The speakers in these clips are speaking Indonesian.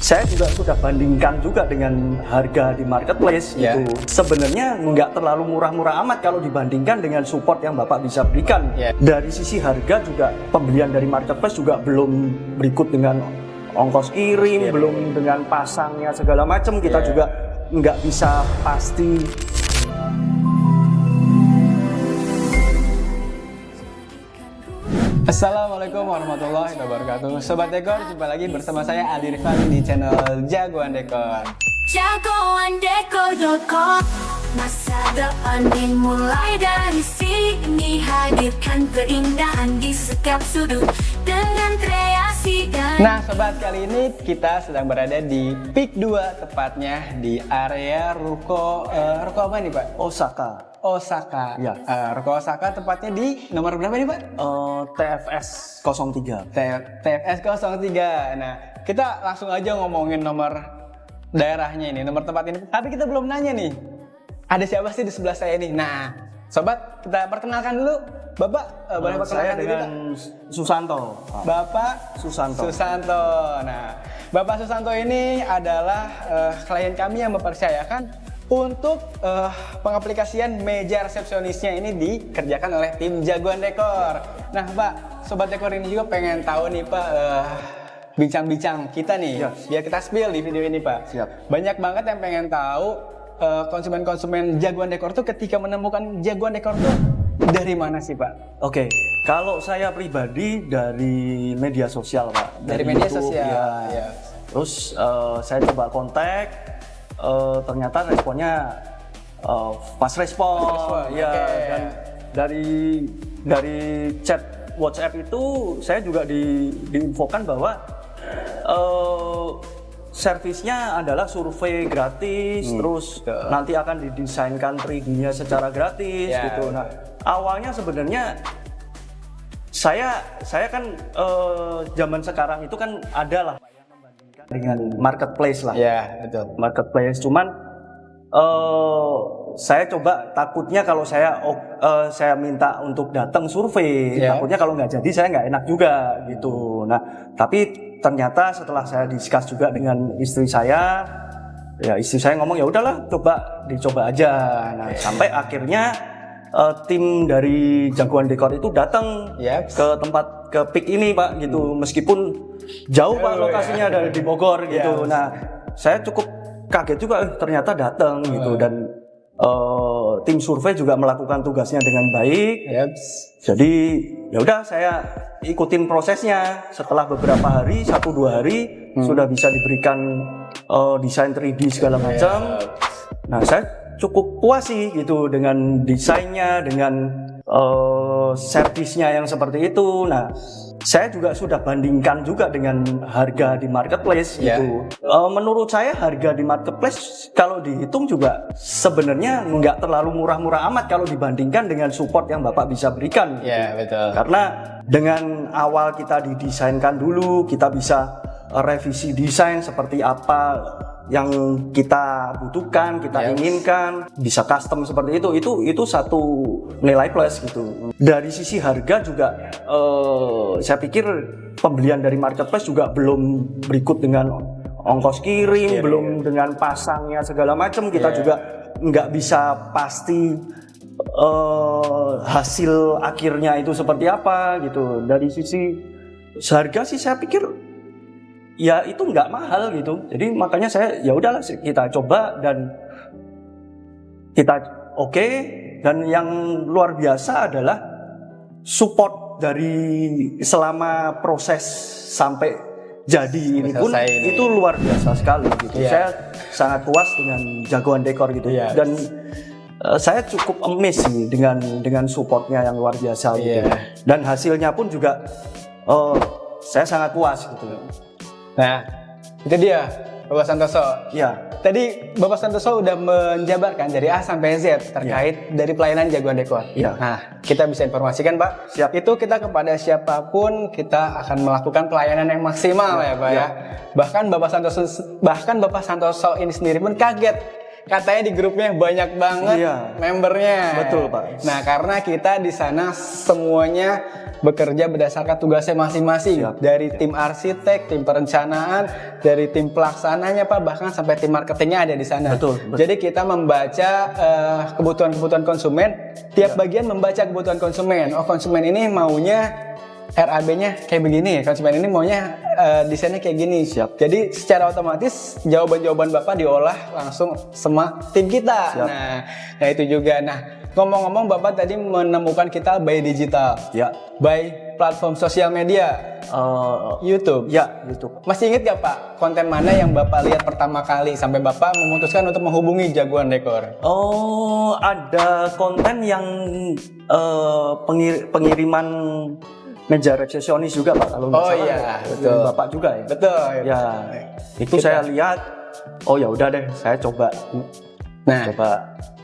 saya juga sudah bandingkan juga dengan harga di marketplace gitu. Sebenarnya nggak terlalu murah-murah amat kalau dibandingkan dengan support yang Bapak bisa berikan. Dari sisi harga juga pembelian dari marketplace juga belum berikut dengan ongkos kirim, belum dengan pasangnya segala macam. Kita juga nggak bisa pasti. Assalamualaikum warahmatullahi wabarakatuh. Sobat Dekor, jumpa lagi bersama saya Aldi Rifani di channel Jagoan Dekor. Jagoandekor.com. Masa depan dimulai dari sini. Hadirkan keindahan di setiap sudut dengan kreasi dan... Nah sobat, kali ini kita sedang berada di Peak 2, tepatnya di area ruko apa nih Pak? Osaka. Ya. Ruko Osaka tepatnya di nomor berapa nih Pak? TFS 03. TFS 03. Nah, kita langsung aja ngomongin nomor daerahnya ini, nomor tempat ini. Tapi kita belum nanya nih, ada siapa sih di sebelah saya ini? Nah, sobat, kita perkenalkan dulu. Bapak, boleh perkenalkan saya diri, dengan Susanto. Bapak Susanto. Nah, Bapak Susanto ini adalah klien kami yang mempercayakan untuk pengaplikasian meja resepsionisnya ini dikerjakan oleh tim Jagoan Dekor. Nah Pak, Sobat Dekor ini juga pengen tahu nih Pak, bincang-bincang kita nih, biar kita spill di video ini Pak. Siap. Banyak banget yang pengen tahu konsumen-konsumen Jagoan Dekor tuh ketika menemukan Jagoan Dekor tuh dari mana sih Pak? Oke, kalau saya pribadi dari media sosial Pak. Dari media YouTube, sosial. ya. Terus saya coba kontak. Ternyata responnya fast respon, ya. Okay. Dan dari chat WhatsApp itu saya juga diinfokan bahwa servisnya adalah survei gratis, terus nanti akan didesainkan 3D-nya secara gratis gitu. Nah, awalnya sebenarnya saya kan zaman sekarang itu kan adalah dengan marketplace lah. Ya, betul. Marketplace, cuman saya coba takutnya kalau saya minta untuk datang survei, takutnya kalau nggak jadi saya nggak enak juga gitu. Nah, tapi ternyata setelah saya discuss juga dengan istri saya, ya istri saya ngomong ya udahlah dicoba aja. Nah, sampai akhirnya tim dari Jagoan Dekor itu datang ke Peak ini Pak gitu, meskipun jauh Pak lokasinya dari di Bogor gitu. Nah, saya cukup kaget juga ternyata datang gitu, dan tim survei juga melakukan tugasnya dengan baik. Jadi ya udah saya ikutin prosesnya. Setelah beberapa hari, 1-2 hari sudah bisa diberikan desain 3D segala macam. Nah, saya cukup puas sih gitu dengan desainnya, dengan servisnya yang seperti itu. Nah, saya juga sudah bandingkan juga dengan harga di marketplace gitu. Menurut saya harga di marketplace kalau dihitung juga sebenarnya nggak terlalu murah-murah amat kalau dibandingkan dengan support yang Bapak bisa berikan. Iya, betul. Karena dengan awal kita didesainkan dulu, kita bisa revisi desain seperti apa yang kita butuhkan, kita inginkan, bisa custom seperti itu satu nilai plus gitu. Dari sisi harga juga saya pikir pembelian dari marketplace juga belum berikut dengan ongkos kirim, belum dengan pasangnya segala macam. Kita juga nggak bisa pasti hasil akhirnya itu seperti apa gitu. Dari sisi harga sih saya pikir ya itu nggak mahal gitu. Jadi makanya saya ya udahlah kita coba dan kita oke. Dan yang luar biasa adalah support dari selama proses sampai jadi ini pun itu luar biasa sekali gitu. Saya sangat puas dengan Jagoan Dekor gitu. Dan saya cukup amazed sih dengan supportnya yang luar biasa gitu. Dan hasilnya pun juga saya sangat puas gitu. Nah, itu dia Bapak Santoso. Ya. Tadi Bapak Santoso udah menjabarkan dari A sampai Z terkait dari pelayanan Jagoan Dekor. Nah, kita bisa informasikan Pak, itu kita kepada siapapun kita akan melakukan pelayanan yang maksimal ya Pak ya. Bahkan Bapak Santoso ini sendiri pun kaget katanya di grupnya banyak banget membernya. Betul, Pak. Nah, karena kita di sana semuanya bekerja berdasarkan tugasnya masing-masing. Dari tim arsitek, tim perencanaan, dari tim pelaksananya Pak, bahkan sampai tim marketingnya ada di sana. Betul. Jadi kita membaca kebutuhan-kebutuhan konsumen, tiap bagian membaca kebutuhan konsumen. Oh, konsumen ini maunya RAB-nya kayak begini, konsumen ini maunya desainnya kayak gini. Jadi secara otomatis jawaban-jawaban Bapak diolah langsung sama tim kita. Nah itu juga. Nah, ngomong-ngomong Bapak tadi menemukan kita by digital, by platform sosial media, YouTube. YouTube. Masih inget gak Pak konten mana yang Bapak lihat pertama kali sampai Bapak memutuskan untuk menghubungi Jagoan Dekor? Oh, ada konten yang pengiriman meja resepsionis juga Pak, kalau nggak salah. Iya, betul. Bapak juga ya. Betul. Ya, itu saya lihat. Oh ya udah deh, saya coba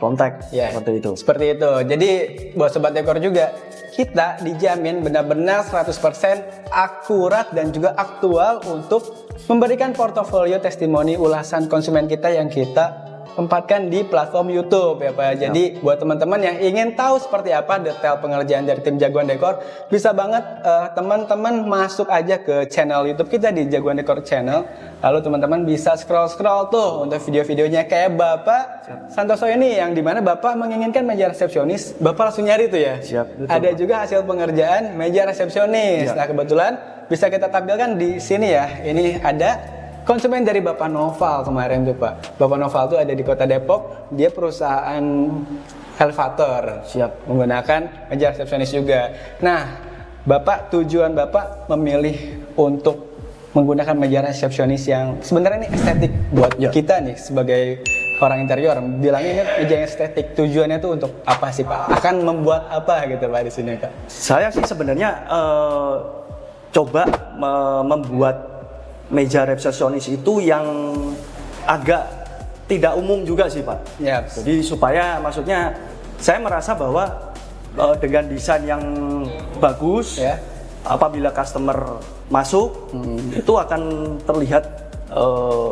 kontak seperti itu. Seperti itu. Jadi buat sobat dekor juga, kita dijamin benar-benar 100% akurat dan juga aktual untuk memberikan portofolio testimoni ulasan konsumen kita yang kita tempatkan di platform YouTube ya Pak. Jadi buat teman-teman yang ingin tahu seperti apa detail pengerjaan dari tim Jagoan Dekor, bisa banget teman-teman masuk aja ke channel YouTube kita di Jagoan Dekor Channel. Lalu teman-teman bisa scroll tuh untuk video-videonya kayak Bapak Santoso ini, yang dimana Bapak menginginkan meja resepsionis, Bapak langsung nyari tuh ya. Ada juga hasil pengerjaan meja resepsionis. Nah kebetulan bisa kita tampilkan di sini ya. Ini ada konsumen dari Bapak Noval kemarin tuh Pak. Bapak Noval tuh ada di Kota Depok, dia perusahaan elevator, menggunakan meja resepsionis juga. Nah, tujuan Bapak memilih untuk menggunakan meja resepsionis yang sebenarnya ini estetik buat kita nih sebagai orang interior. Bilangnya ini meja estetik, tujuannya tuh untuk apa sih Pak? Akan membuat apa gitu Pak di sini Kak? Saya sih sebenarnya coba membuat meja resepsionis itu yang agak tidak umum juga sih Pak. Jadi supaya maksudnya saya merasa bahwa dengan desain yang bagus, apabila customer masuk itu akan terlihat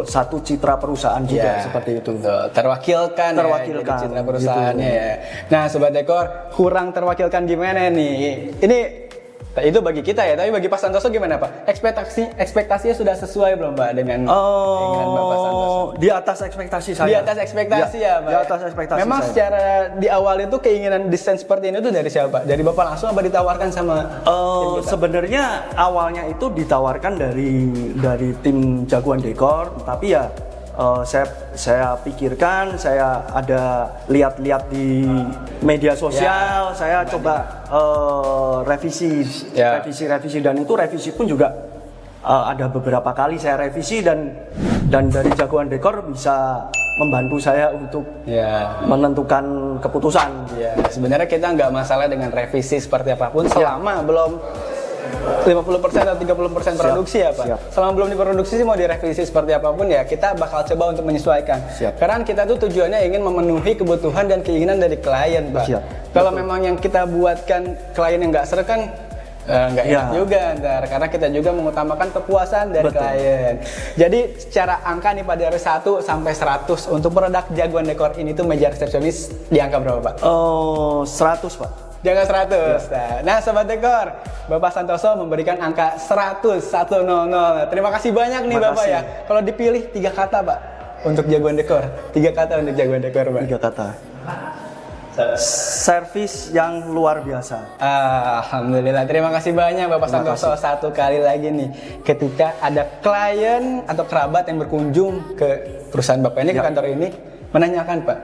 satu citra perusahaan juga seperti itu. Terwakilkan citra perusahaannya gitu. Nah Sobat Dekor, kurang terwakilkan gimana nih? Ini itu bagi kita ya, tapi bagi Pak Santoso gimana Pak? Ekspektasinya sudah sesuai belum Pak dengan Bapak Santoso? Di atas ekspektasi saya. Di atas ekspektasi ya Pak? Di atas ekspektasi Memang saya. Secara di awal itu keinginan desain seperti ini tuh dari siapa Pak? Dari Bapak langsung apa ditawarkan sama tim kita? Sebenarnya awalnya itu ditawarkan dari tim Jagoan Dekor, tapi ya saya pikirkan, saya ada lihat-lihat di media sosial, saya coba revisi dan itu revisi pun juga ada beberapa kali saya revisi dan dari Jagoan Dekor bisa membantu saya untuk menentukan keputusan. Sebenarnya kita nggak masalah dengan revisi seperti apapun selama belum 50% atau 30% produksi ya Pak. Selama belum diproduksi sih mau direvisi seperti apapun ya kita bakal coba untuk menyesuaikan. Karena kita tuh tujuannya ingin memenuhi kebutuhan dan keinginan dari klien Pak. Kalau memang yang kita buatkan klien yang nggak serak kan nggak enak juga ntar, karena kita juga mengutamakan kepuasan dari klien. Jadi secara angka nih Pak, dari 1 sampai 100 untuk produk Jagoan Dekor ini tuh meja resepsionis di angka berapa Pak? 100 Pak. Di angka 100. Nah Sobat Dekor, Bapak Santoso memberikan angka 100. Terima kasih banyak nih Bapak ya. Kalau dipilih 3 kata Pak untuk Jagoan Dekor, 3 kata untuk Jagoan Dekor Pak. 3 kata. Servis yang luar biasa. Alhamdulillah, terima kasih banyak Bapak Santoso. Satu kali lagi nih, ketika ada klien atau kerabat yang berkunjung ke perusahaan Bapak ini, ke kantor ini, menanyakan Pak,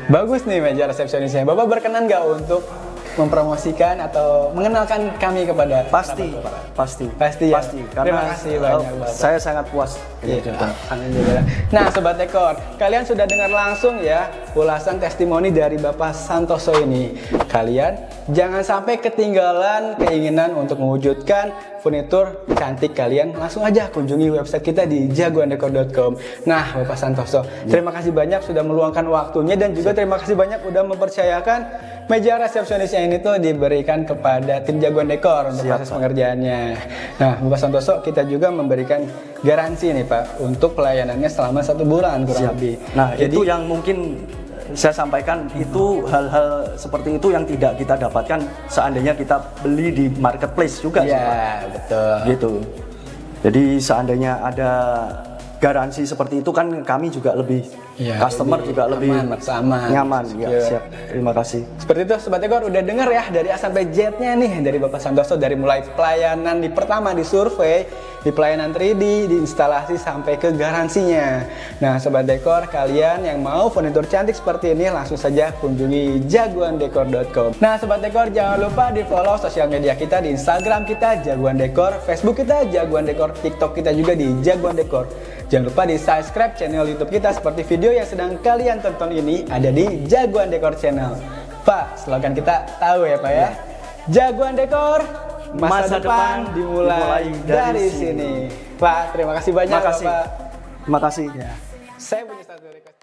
bagus nih meja resepsionisnya, Bapak berkenan nggak untuk mempromosikan atau mengenalkan kami kepada pasti ya. Karena terima kasih banyak Bapak. Saya sangat puas. Alhamdulillah. Nah Sobat Dekor, kalian sudah dengar langsung ya ulasan testimoni dari Bapak Santoso ini. kalian jangan sampai ketinggalan keinginan untuk mewujudkan furnitur cantik kalian, langsung aja kunjungi website kita di jagoandekor.com. Nah, Bapak Santoso, terima kasih banyak sudah meluangkan waktunya dan juga terima kasih banyak udah mempercayakan meja resepsionisnya ini tuh diberikan kepada tim Jagoan Dekor untuk proses pengerjaannya. Nah, Bapak Santoso, kita juga memberikan garansi nih Pak untuk pelayanannya selama 1 bulan kurang lebih. Nah, jadi itu yang mungkin saya sampaikan, itu hal-hal seperti itu yang tidak kita dapatkan seandainya kita beli di marketplace juga. Iya, betul. Gitu. Jadi seandainya ada garansi seperti itu kan kami juga lebih, customer juga lebih nyaman. Ya, siap. Terima kasih. Seperti itu Sobat Dekor, udah denger ya dari A sampai Z-nya nih dari Bapak Santoso, dari mulai pelayanan pertama di survei, di pelayanan 3D, di instalasi sampai ke garansinya. Nah, Sobat Dekor, kalian yang mau furnitur cantik seperti ini langsung saja kunjungi jagoandekor.com. Nah, Sobat Dekor, jangan lupa di-follow sosial media kita di Instagram kita Jagoan Dekor, Facebook kita Jagoan Dekor, TikTok kita juga di Jagoan Dekor. Jangan lupa di-subscribe channel YouTube kita seperti video yang sedang kalian tonton ini ada di Jagoan Dekor Channel. Pak, slogan kita tahu ya Pak ya? Jagoan Dekor, masa depan dimulai dari sini. Pak, terima kasih banyak Pak. Terima kasih. Ya. Saya punya satu request.